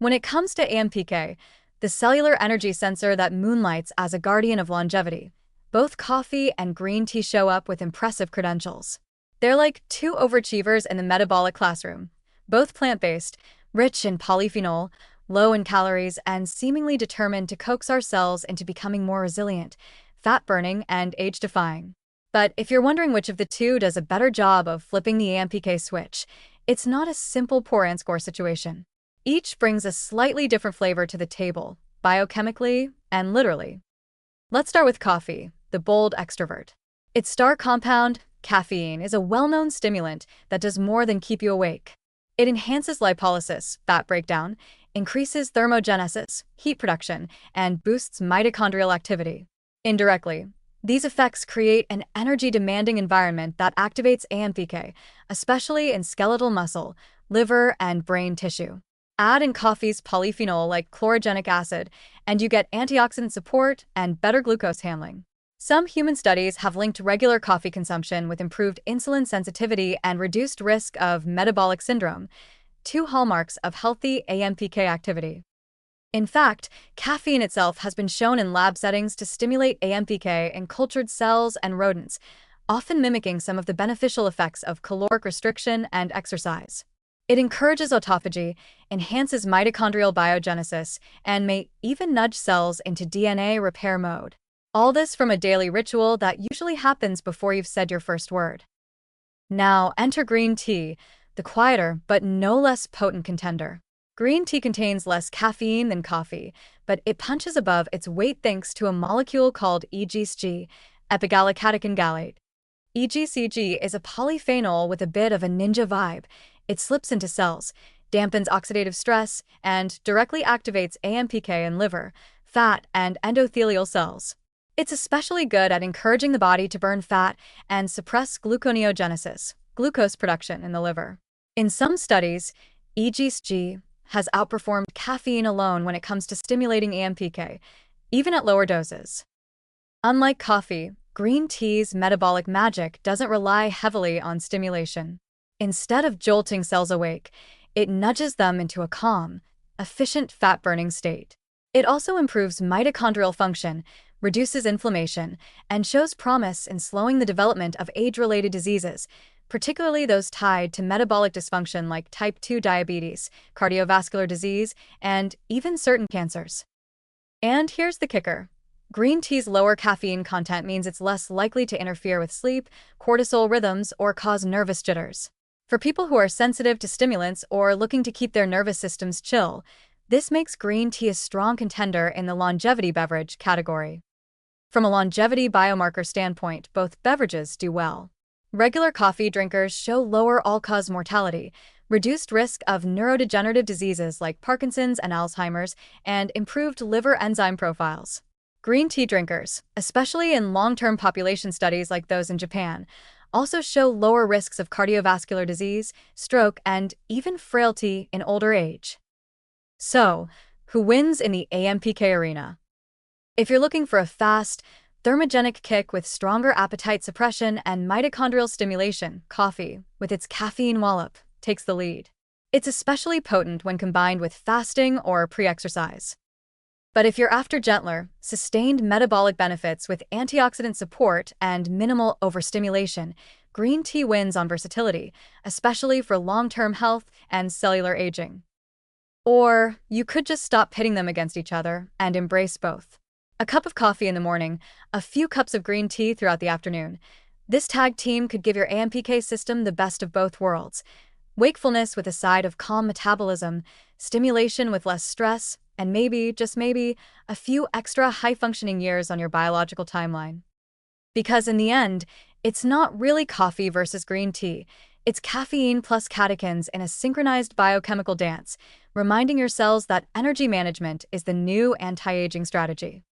When it comes to AMPK, the cellular energy sensor that moonlights as a guardian of longevity, both coffee and green tea show up with impressive credentials. They're like two overachievers in the metabolic classroom, both plant-based, rich in polyphenol, low in calories, and seemingly determined to coax our cells into becoming more resilient, fat-burning, and age-defying. But if you're wondering which of the two does a better job of flipping the AMPK switch, it's not a simple pour and score situation. Each brings a slightly different flavor to the table, biochemically and literally. Let's start with coffee, the bold extrovert. Its star compound, caffeine, is a well-known stimulant that does more than keep you awake. It enhances lipolysis, fat breakdown, increases thermogenesis, heat production, and boosts mitochondrial activity. Indirectly, these effects create an energy-demanding environment that activates AMPK, especially in skeletal muscle, liver, and brain tissue. Add in coffee's polyphenol like chlorogenic acid, and you get antioxidant support and better glucose handling. Some human studies have linked regular coffee consumption with improved insulin sensitivity and reduced risk of metabolic syndrome, two hallmarks of healthy AMPK activity. In fact, caffeine itself has been shown in lab settings to stimulate AMPK in cultured cells and rodents, often mimicking some of the beneficial effects of caloric restriction and exercise. It encourages autophagy, enhances mitochondrial biogenesis, and may even nudge cells into DNA repair mode. All this from a daily ritual that usually happens before you've said your first word. Now enter green tea, the quieter but no less potent contender. Green tea contains less caffeine than coffee, but it punches above its weight thanks to a molecule called EGCG, epigallocatechin gallate. EGCG is a polyphenol with a bit of a ninja vibe. It slips into cells, dampens oxidative stress, and directly activates AMPK in liver, fat, and endothelial cells. It's especially good at encouraging the body to burn fat and suppress gluconeogenesis, glucose production in the liver. In some studies, EGCG has outperformed caffeine alone when it comes to stimulating AMPK, even at lower doses. Unlike coffee, green tea's metabolic magic doesn't rely heavily on stimulation. Instead of jolting cells awake, it nudges them into a calm, efficient fat-burning state. It also improves mitochondrial function, reduces inflammation, and shows promise in slowing the development of age-related diseases, particularly those tied to metabolic dysfunction like type 2 diabetes, cardiovascular disease, and even certain cancers. And here's the kicker. Green tea's lower caffeine content means it's less likely to interfere with sleep, cortisol rhythms, or cause nervous jitters. For people who are sensitive to stimulants or looking to keep their nervous systems chill, this makes green tea a strong contender in the longevity beverage category. From a longevity biomarker standpoint, both beverages do well. Regular coffee drinkers show lower all-cause mortality, reduced risk of neurodegenerative diseases like Parkinson's and Alzheimer's, and improved liver enzyme profiles. Green tea drinkers, especially in long-term population studies like those in Japan, also show lower risks of cardiovascular disease, stroke, and even frailty in older age. So, who wins in the AMPK arena? If you're looking for a fast, thermogenic kick with stronger appetite suppression and mitochondrial stimulation, coffee, with its caffeine wallop, takes the lead. It's especially potent when combined with fasting or pre-exercise. But if you're after gentler, sustained metabolic benefits with antioxidant support and minimal overstimulation, green tea wins on versatility, especially for long-term health and cellular aging. Or you could just stop pitting them against each other and embrace both. A cup of coffee in the morning, a few cups of green tea throughout the afternoon. This tag team could give your AMPK system the best of both worlds. Wakefulness with a side of calm metabolism, stimulation with less stress, and maybe, just maybe, a few extra high-functioning years on your biological timeline. Because in the end, it's not really coffee versus green tea. It's caffeine plus catechins in a synchronized biochemical dance, reminding your cells that energy management is the new anti-aging strategy.